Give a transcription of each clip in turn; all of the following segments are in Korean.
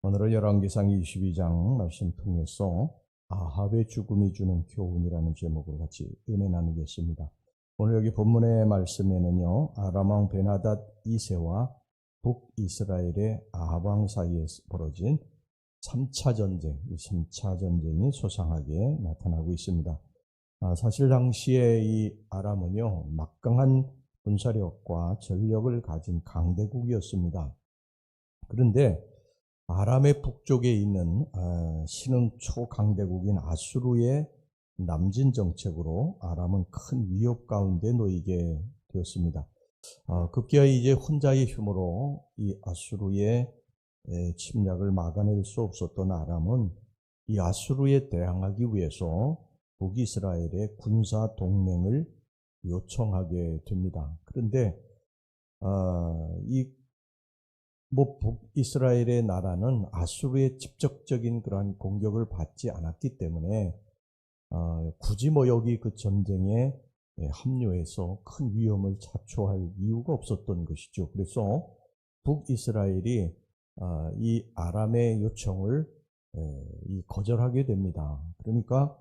오늘은 열왕기상 22장 말씀 통해서 아합의 죽음이 주는 교훈이라는 제목으로 같이 은혜 나누겠습니다. 오늘 여기 본문의 말씀에는요, 아람 왕 베나닷 2세와 북이스라엘의 아합 왕 사이에 벌어진 3차 전쟁, 이 3차 전쟁이 소상하게 나타나고 있습니다. 사실 당시에 이 아람은요, 막강한 군사력과 전력을 가진 강대국이었습니다. 그런데 아람의 북쪽에 있는 신흥 초강대국인 아수르의 남진 정책으로 아람은 큰 위협 가운데 놓이게 되었습니다. 급기야 이제 혼자의 힘으로 이 아수르의 침략을 막아낼 수 없었던 아람은 이 아수르에 대항하기 위해서 북이스라엘의 군사 동맹을 요청하게 됩니다. 그런데 북이스라엘의 나라는 아수르의 직접적인 그러한 공격을 받지 않았기 때문에 굳이 여기 그 전쟁에 합류해서 큰 위험을 자초할 이유가 없었던 것이죠. 그래서 북이스라엘이 이 아람의 요청을 거절하게 됩니다. 그러니까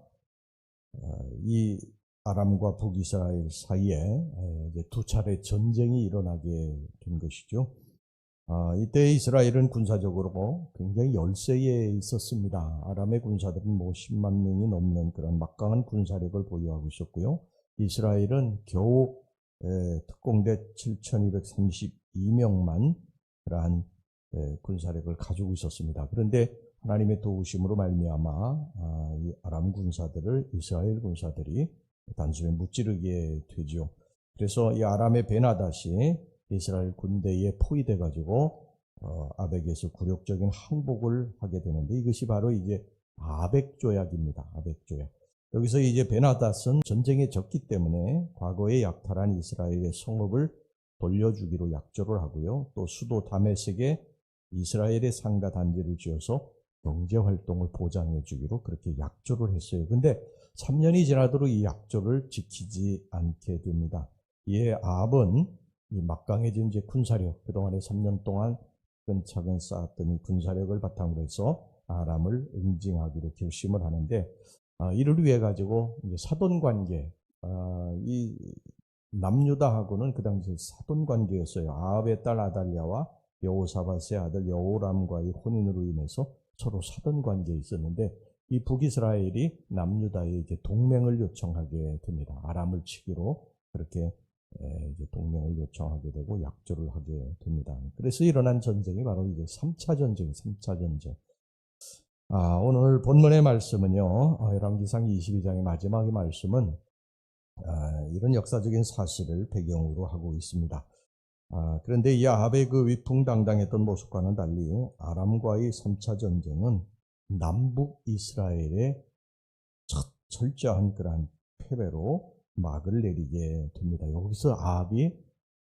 이 아람과 북이스라엘 사이에 이제 두 차례 전쟁이 일어나게 된 것이죠. 이때 이스라엘은 군사적으로 굉장히 열세에 있었습니다. 아람의 군사들은 10만 명이 넘는 그런 막강한 군사력을 보유하고 있었고요. 이스라엘은 겨우 특공대 7,232명만 그러한 군사력을 가지고 있었습니다. 그런데 하나님의 도우심으로 말미암아 이 아람 군사들을 이스라엘 군사들이 단숨에 무찌르게 되죠. 그래서 이 아람의 베나닷이 이스라엘 군대에 포위돼 가지고 아벡에서 굴욕적인 항복을 하게 되는데, 이것이 바로 이제 아벡 조약입니다. 아벡 조약. 여기서 이제 베나닷은 전쟁에 졌기 때문에 과거에 약탈한 이스라엘의 성읍을 돌려주기로 약조를 하고요. 또 수도 다메섹에 이스라엘의 상가 단지를 지어서 경제 활동을 보장해 주기로 그렇게 약조를 했어요. 근데 3년이 지나도록 이 약조를 지키지 않게 됩니다. 이에 아합은 이 막강해진 이제 군사력, 그동안에 3년 동안 차근차근 쌓았던 이 군사력을 바탕으로 해서 아람을 응징하기로 결심을 하는데, 이를 위해 가지고 이제 사돈 관계, 이 남유다하고는 그 당시 사돈 관계였어요. 아합의 딸 아달랴와 여호사밧의 아들 여호람과의 혼인으로 인해서 서로 사돈 관계에 있었는데, 이 북이스라엘이 남유다에 이제 동맹을 요청하게 됩니다. 아람을 치기로 그렇게 이제 동맹을 요청하게 되고 약조를 하게 됩니다. 그래서 일어난 전쟁이 바로 이제 3차 전쟁, 3차 전쟁. 오늘 본문의 말씀은요, 열왕기상 22장의 마지막의 말씀은 이런 역사적인 사실을 배경으로 하고 있습니다. 그런데 이 아합의 그 위풍당당했던 모습과는 달리 아람과의 3차 전쟁은 남북 이스라엘의 철저한 그러한 패배로 막을 내리게 됩니다. 여기서 아합이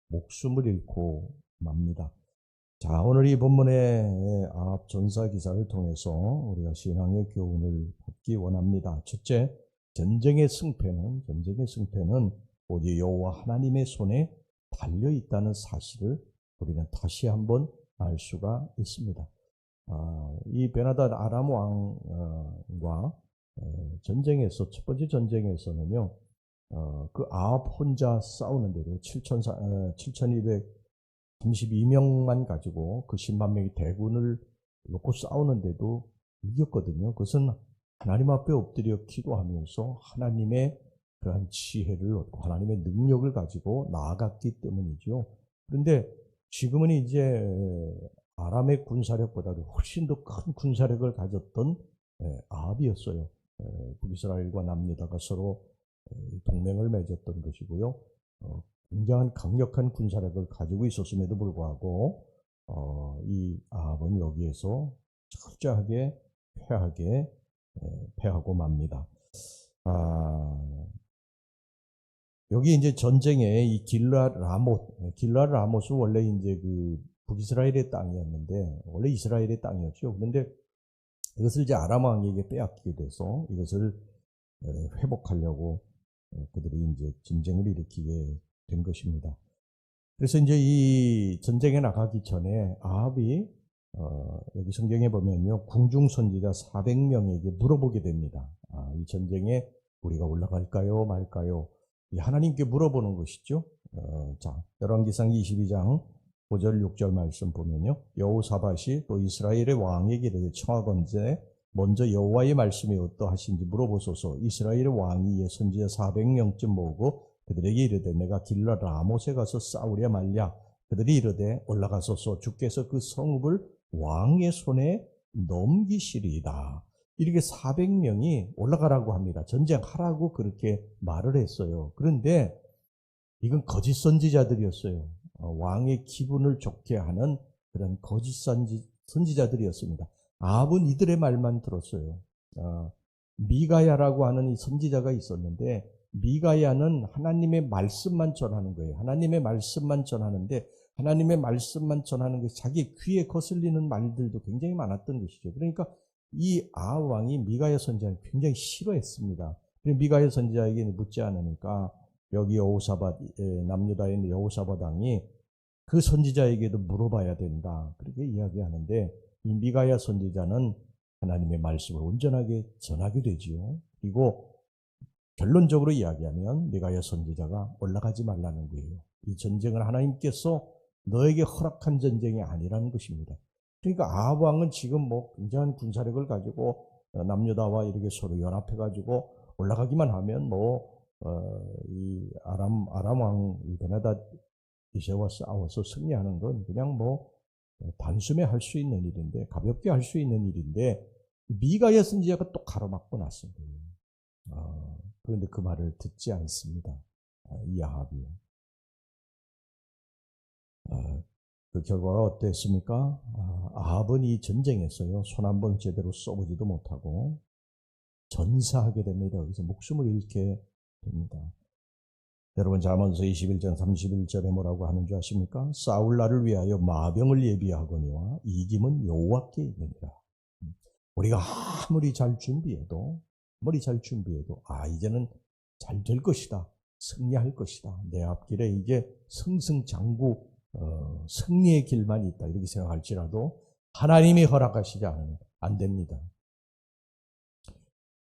목숨을 잃고 맙니다. 자, 오늘 이 본문의 아합 전사 기사를 통해서 우리가 신앙의 교훈을 받기 원합니다. 첫째, 전쟁의 승패는 오직 여호와 하나님의 손에 달려 있다는 사실을 우리는 다시 한번 알 수가 있습니다. 이 베나닷 아람 왕과 전쟁에서, 첫 번째 전쟁에서는요, 그 아합 혼자 싸우는데도 7,232명만 가지고 그 10만 명의 대군을 놓고 싸우는데도 이겼거든요. 그것은 하나님 앞에 엎드려 기도하면서 하나님의 그러한 지혜를 얻고 하나님의 능력을 가지고 나아갔기 때문이죠. 그런데 지금은 이제 아람의 군사력보다도 훨씬 더 큰 군사력을 가졌던 아합이었어요. 북이스라엘과 남유다가 서로 동맹을 맺었던 것이고요. 굉장한 강력한 군사력을 가지고 있었음에도 불구하고 이 아합은 여기에서 철저하게 패하고 맙니다. 여기 이제 전쟁에 이 길르앗 라못은 원래 이제 그 북이스라엘의 땅이었는데, 원래 이스라엘의 땅이었죠. 그런데 이것을 이제 아람 왕에게 빼앗기게 돼서 이것을 회복하려고 그들이 이제 전쟁을 일으키게 된 것입니다. 그래서 이제 이 전쟁에 나가기 전에 아합이 여기 성경에 보면요, 궁중 선지자 400명에게 물어보게 됩니다. 이 전쟁에 우리가 올라갈까요, 말까요? 하나님께 물어보는 것이죠. 자, 열왕기상 22장 5절 6절 말씀 보면요, 여호사밧이 또 이스라엘의 왕에게 이르되 청하건대 먼저 여호와의 말씀이 어떠하신지 물어보소서. 이스라엘의 왕이 선지자 400명쯤 모으고 그들에게 이르되 내가 길라 라못에 가서 싸우랴 말랴. 그들이 이르되 올라가소서. 주께서 그 성읍을 왕의 손에 넘기시리이다. 이렇게 400명이 올라가라고 합니다. 전쟁하라고 그렇게 말을 했어요. 그런데 이건 거짓 선지자들이었어요. 왕의 기분을 좋게 하는 그런 거짓 선지자들이었습니다. 아합은 이들의 말만 들었어요. 미가야라고 하는 이 선지자가 있었는데, 미가야는 하나님의 말씀만 전하는 거예요. 하나님의 말씀만 전하는데, 하나님의 말씀만 전하는 것이 자기 귀에 거슬리는 말들도 굉장히 많았던 것이죠. 그러니까 이 아합 왕이 미가야 선지자를 굉장히 싫어했습니다. 미가야 선지자에게 묻지 않으니까 여기 여호사밧, 남유다에 있는 여호사밧 왕이 그 선지자에게도 물어봐야 된다, 그렇게 이야기하는데, 이 미가야 선지자는 하나님의 말씀을 온전하게 전하게 되지요. 그리고 결론적으로 이야기하면 미가야 선지자가 올라가지 말라는 거예요. 이 전쟁은 하나님께서 너에게 허락한 전쟁이 아니라는 것입니다. 그러니까 아합 왕은 지금 굉장한 군사력을 가지고 남유다와 이렇게 서로 연합해가지고 올라가기만 하면 이 아람 왕 베나닷 이세와 싸워서 승리하는 건 그냥 단숨에 할 수 있는 일인데, 가볍게 할 수 있는 일인데, 미가야 선지자가 또 가로막고 났어요. 그런데 그 말을 듣지 않습니다. 이 아합이요. 그 결과가 어땠습니까? 아합은 이 전쟁에서요, 손 한 번 제대로 써보지도 못하고 전사하게 됩니다. 그래서 목숨을 잃게 됩니다. 여러분, 잠언서 21장 31절에 뭐라고 하는 줄 아십니까? 싸울 날을 위하여 마병을 예비하거니와 이김은 여호와께 있느니라. 우리가 아무리 잘 준비해도 이제는 잘 될 것이다, 승리할 것이다, 내 앞길에 이제 승승장구 승리의 길만 있다, 이렇게 생각할지라도 하나님이 허락하시지 않으면 안 됩니다.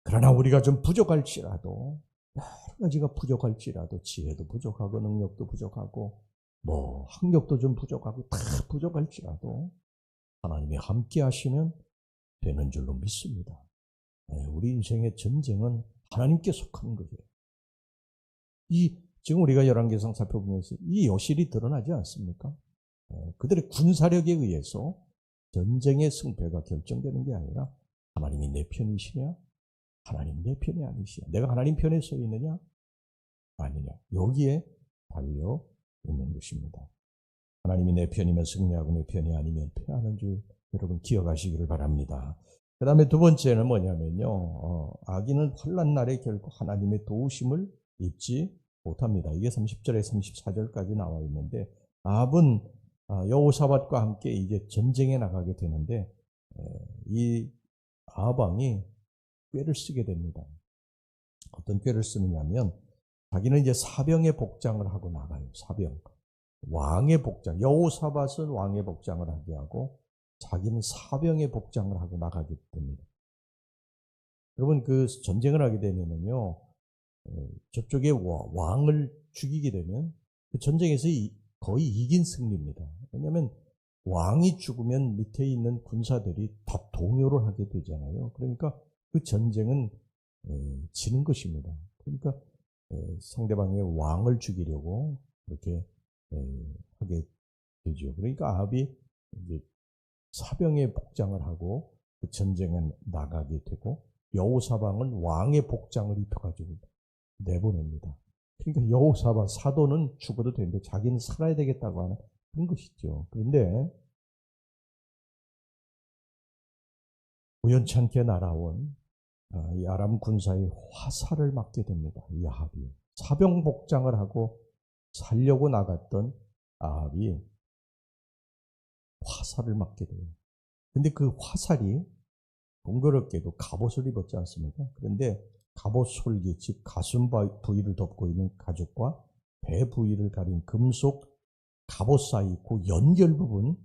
그러나 우리가 좀 부족할지라도, 여러 가지가 부족할지라도, 지혜도 부족하고 능력도 부족하고 학력도 좀 부족하고 다 부족할지라도 하나님이 함께 하시면 되는 줄로 믿습니다. 우리 인생의 전쟁은 하나님께 속하는 거죠. 지금 우리가 열왕기상 살펴보면서 이 여실히 드러나지 않습니까? 그들의 군사력에 의해서 전쟁의 승패가 결정되는 게 아니라, 하나님이 내 편이시냐, 하나님 내 편이 아니시냐, 내가 하나님 편에 서 있느냐 아니냐, 여기에 달려 있는 것입니다. 하나님이 내 편이면 승리하고 내 편이 아니면 패하는 줄 여러분 기억하시기를 바랍니다. 그 다음에 두 번째는 뭐냐면요, 악인은 환난 날에 결코 하나님의 도우심을 잊지 못합니다. 이게 30절에 34절까지 나와 있는데, 아합은 여호사밧과 함께 이제 전쟁에 나가게 되는데, 이 아합 왕이 꾀를 쓰게 됩니다. 어떤 꾀를 쓰느냐면, 자기는 이제 사병의 복장을 하고 나가요. 사병, 왕의 복장. 여호사밧은 왕의 복장을 하게 하고 자기는 사병의 복장을 하고 나가게 됩니다. 여러분, 그 전쟁을 하게 되면요, 저쪽에 왕을 죽이게 되면 그 전쟁에서 거의 이긴 승리입니다. 왜냐하면 왕이 죽으면 밑에 있는 군사들이 다 동요를 하게 되잖아요. 그러니까 그 전쟁은 지는 것입니다. 그러니까 상대방의 왕을 죽이려고 그렇게 하게 되죠. 그러니까 아합이 이제 사병의 복장을 하고 그 전쟁에 나가게 되고, 여호사밧은 왕의 복장을 입혀가지고 내보냅니다. 그러니까 여호사밧 사도는 죽어도 되는데 자기는 살아야 되겠다고 하는 그런 것이죠. 그런데 우연찮게 날아온 이 아람 군사의 화살을 맞게 됩니다. 이 아합이 사병 복장을 하고 살려고 나갔던 아합이 화살을 맞게 돼요. 근데 그 화살이 공교롭게도 갑옷을 입었지 않습니까? 그런데 갑옷 솔기, 즉 가슴 부위를 덮고 있는 가죽과 배 부위를 가린 금속 갑옷 사이 그 연결 부분,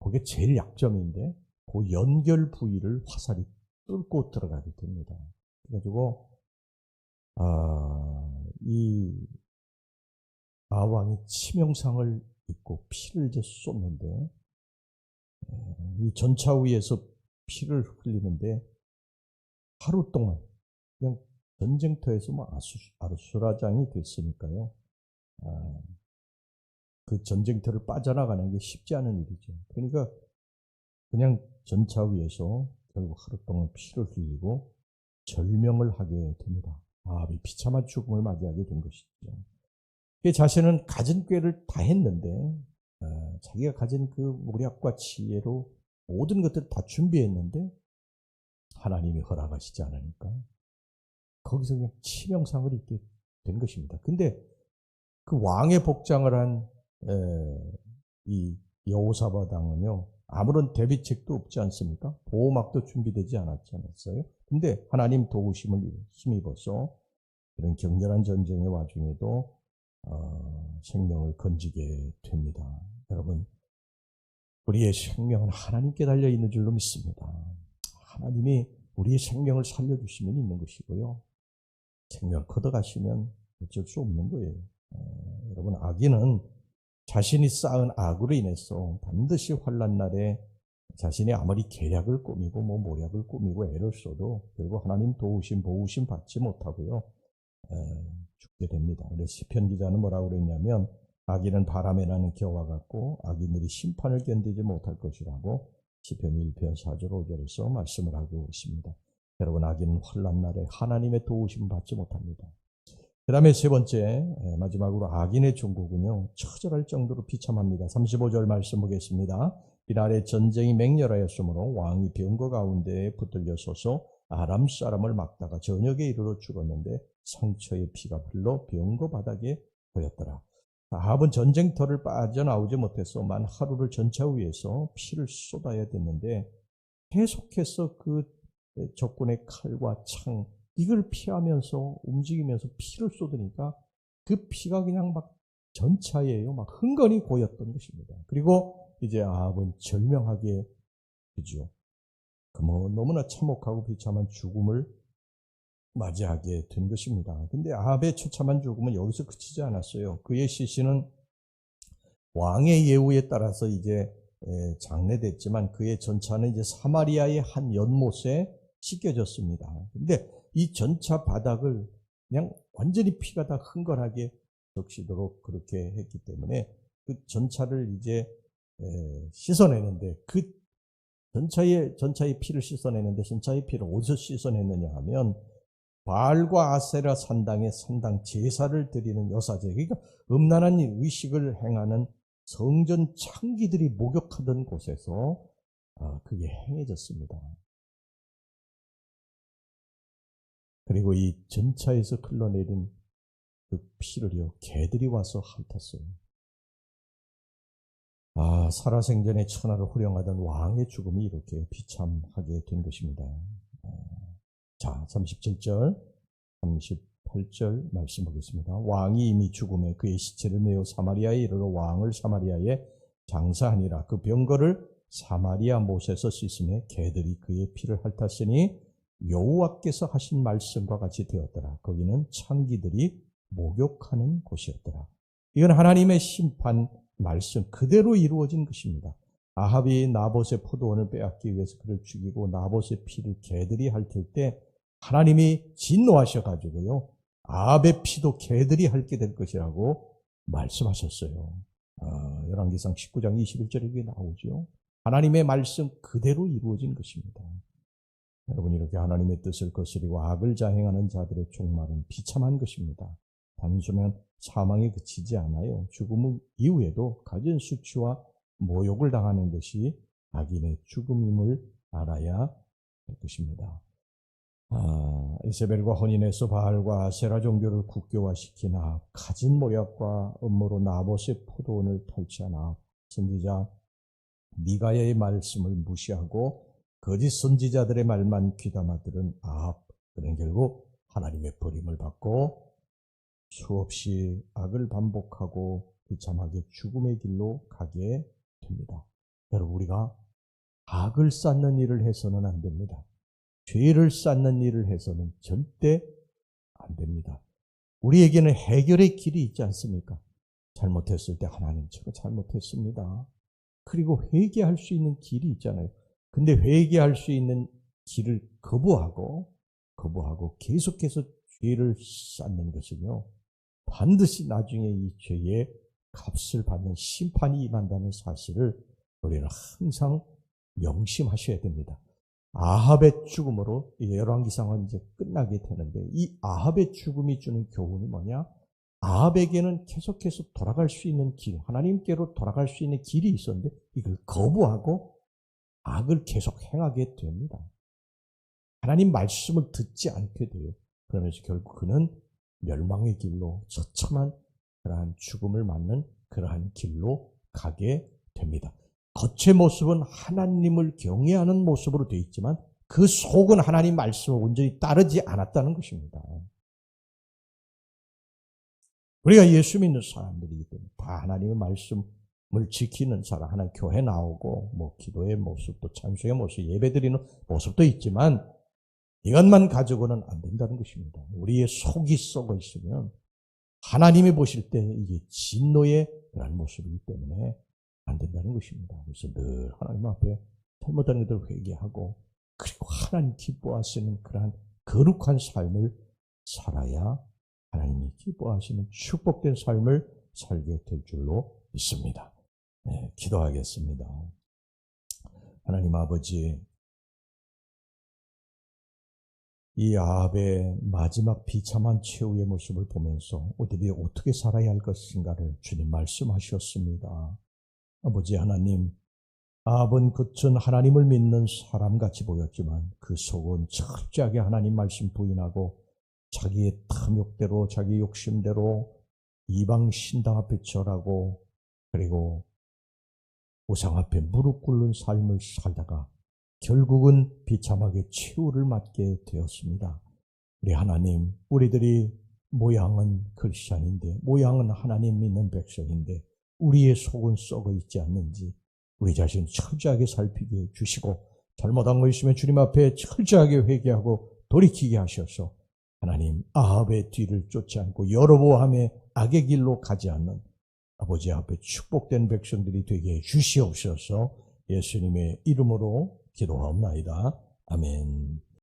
그게 제일 약점인데 그 연결 부위를 화살이 뚫고 들어가게 됩니다. 그래가지고 이 아왕이 치명상을 입고 피를 이제 쏟는데 이 전차 위에서 피를 흘리는데 하루 동안 그냥 전쟁터에서 뭐 아수라장이 됐으니까요. 그 전쟁터를 빠져나가는 게 쉽지 않은 일이죠. 그러니까 그냥 전차 위에서 결국 하루 동안 피를 흘리고 절명을 하게 됩니다. 아합이 비참한 죽음을 맞이하게 된 것이죠. 그 자신은 가진 꾀를 다 했는데 자기가 가진 그 모략과 지혜로 모든 것들을 다 준비했는데 하나님이 허락하시지 않으니까 거기서 그냥 치명상을 입게 된 것입니다. 근데 그 왕의 복장을 한 이 여호사밧 왕은요, 아무런 대비책도 없지 않습니까? 보호막도 준비되지 않았지 않았어요? 근데 하나님 도우심을 힘입어서 이런 격렬한 전쟁의 와중에도 생명을 건지게 됩니다. 여러분, 우리의 생명은 하나님께 달려 있는 줄로 믿습니다. 하나님이 우리의 생명을 살려주시면 있는 것이고요. 생명을 걷어가시면 어쩔 수 없는 거예요. 여러분, 악인은 자신이 쌓은 악으로 인해서 반드시 환난 날에 자신이 아무리 계략을 꾸미고 모략을 꾸미고 애를 써도 결국 하나님 도우심 보우심 받지 못하고요. 죽게 됩니다. 그래서 시편 기자는 뭐라고 그랬냐면 악인은 바람에 나는 겨와 같고 악인들이 심판을 견디지 못할 것이라고 시편 1편 4절 5절에서 말씀을 하고 있습니다. 여러분, 악인은 환난 날에 하나님의 도우심 받지 못합니다. 그 다음에 세 번째, 마지막으로 악인의 종국은요, 처절할 정도로 비참합니다. 35절 말씀 보겠습니다. 이날에 전쟁이 맹렬하였으므로 왕이 병거 가운데에 붙들려 서서 아람 사람을 막다가 저녁에 이르러 죽었는데 상처의 피가 흘러 병거 바닥에 보였더라. 아합은 전쟁터를 빠져나오지 못해서 만 하루를 전차 위에서 피를 쏟아야 됐는데 계속해서 그 적군의 칼과 창, 이걸 피하면서 움직이면서 피를 쏟으니까 그 피가 그냥 막 전차에요. 막 흥건히 고였던 것입니다. 그리고 이제 아합은 절명하게 되죠. 뭐 너무나 참혹하고 비참한 죽음을 맞이하게 된 것입니다. 근데 아합의 처참한 죽음은 여기서 그치지 않았어요. 그의 시신은 왕의 예우에 따라서 이제 장례됐지만 그의 전차는 이제 사마리아의 한 연못에 씻겨졌습니다. 근데 이 전차 바닥을 그냥 완전히 피가 다 흥건하게 적시도록 그렇게 했기 때문에 그 전차를 이제 씻어내는데 그 전차의 피를 씻어내는데 전차의 피를 어디서 씻어내느냐 하면 바알과 아세라 산당에 산당 제사를 드리는 여사제, 그러니까 음란한 의식을 행하는 성전 창기들이 목욕하던 곳에서 그게 행해졌습니다. 그리고 이 전차에서 흘러내린 그 피를요, 개들이 와서 핥았어요. 살아생전에 천하를 호령하던 왕의 죽음이 이렇게 비참하게 된 것입니다. 자, 37절, 38절 말씀 보겠습니다. 왕이 이미 죽음에 그의 시체를 메어 사마리아에 이르러 왕을 사마리아에 장사하니라. 그 병거를 사마리아 못에서 씻음에 개들이 그의 피를 핥았으니 여호와께서 하신 말씀과 같이 되었더라. 거기는 창기들이 목욕하는 곳이었더라. 이건 하나님의 심판 말씀 그대로 이루어진 것입니다. 아합이 나봇의 포도원을 빼앗기 위해서 그를 죽이고 나봇의 피를 개들이 핥을 때 하나님이 진노하셔가지고요, 아합의 피도 개들이 핥게 될 것이라고 말씀하셨어요. 열왕기상 19장 21절에 이게 나오죠. 하나님의 말씀 그대로 이루어진 것입니다. 여러분, 이렇게 하나님의 뜻을 거스리고 악을 자행하는 자들의 종말은 비참한 것입니다. 단순한 사망에 그치지 않아요. 죽음 이후에도 가진 수치와 모욕을 당하는 것이 악인의 죽음임을 알아야 할 것입니다. 이세벨과 혼인해서 바알과 아세라 종교를 국교화시킨 아합, 가진 모략과 음모로 나봇의 포도원을 탈취한 아합, 선지자 미가야의 말씀을 무시하고 거짓 선지자들의 말만 귀담아 들은 아합, 그는 결국 하나님의 버림을 받고 수없이 악을 반복하고 비참하게 죽음의 길로 가게 됩니다. 여러분, 우리가 악을 쌓는 일을 해서는 안 됩니다. 죄를 쌓는 일을 해서는 절대 안 됩니다. 우리에게는 해결의 길이 있지 않습니까? 잘못했을 때 하나님 제가 잘못했습니다. 그리고 회개할 수 있는 길이 있잖아요. 근데 회개할 수 있는 길을 거부하고 계속해서 죄를 쌓는 것은요, 반드시 나중에 이 죄의 값을 받는 심판이 임한다는 사실을 우리는 항상 명심하셔야 됩니다. 아합의 죽음으로 열왕기상은 이제 끝나게 되는데, 이 아합의 죽음이 주는 교훈이 뭐냐? 아합에게는 계속해서 돌아갈 수 있는 길, 하나님께로 돌아갈 수 있는 길이 있었는데 이걸 거부하고 악을 계속 행하게 됩니다. 하나님 말씀을 듣지 않게 돼요. 그러면서 결국 그는 멸망의 길로, 처참한 그러한 죽음을 맞는 그러한 길로 가게 됩니다. 겉의 모습은 하나님을 경외하는 모습으로 되어 있지만 그 속은 하나님 말씀을 온전히 따르지 않았다는 것입니다. 우리가 예수 믿는 사람들이기 때문에 다 하나님의 말씀을 지키는 사람, 하나님 교회 나오고 뭐 기도의 모습도, 찬송의 모습, 예배드리는 모습도 있지만 이것만 가지고는 안 된다는 것입니다. 우리의 속이 썩어 있으면 하나님이 보실 때 이게 진노의 그런 모습이기 때문에 안 된다는 것입니다. 그래서 늘 하나님 앞에 잘못한 것들을 회개하고, 그리고 하나님 기뻐하시는 그러한 거룩한 삶을 살아야 하나님이 기뻐하시는 축복된 삶을 살게 될 줄로 믿습니다. 네, 기도하겠습니다. 하나님 아버지, 이 아합의 마지막 비참한 최후의 모습을 보면서 우리들이 어떻게 살아야 할 것인가를 주님 말씀하셨습니다. 아버지 하나님, 아합은 겉은 하나님을 믿는 사람같이 보였지만 그 속은 철저하게 하나님 말씀 부인하고 자기의 탐욕대로, 자기 욕심대로 이방 신당 앞에 절하고, 그리고 우상 앞에 무릎 꿇는 삶을 살다가 결국은 비참하게 최후를 맞게 되었습니다. 우리 하나님, 우리들이 모양은 크리스찬인데, 모양은 하나님 믿는 백성인데 우리의 속은 썩어 있지 않는지 우리 자신 철저하게 살피게 해주시고, 잘못한 거 있으면 주님 앞에 철저하게 회개하고 돌이키게 하셔서 하나님, 아합의 뒤를 쫓지 않고 여로보암의 악의 길로 가지 않는 아버지 앞에 축복된 백성들이 되게 해주시옵소서. 예수님의 이름으로 기도하옵나이다. 아멘.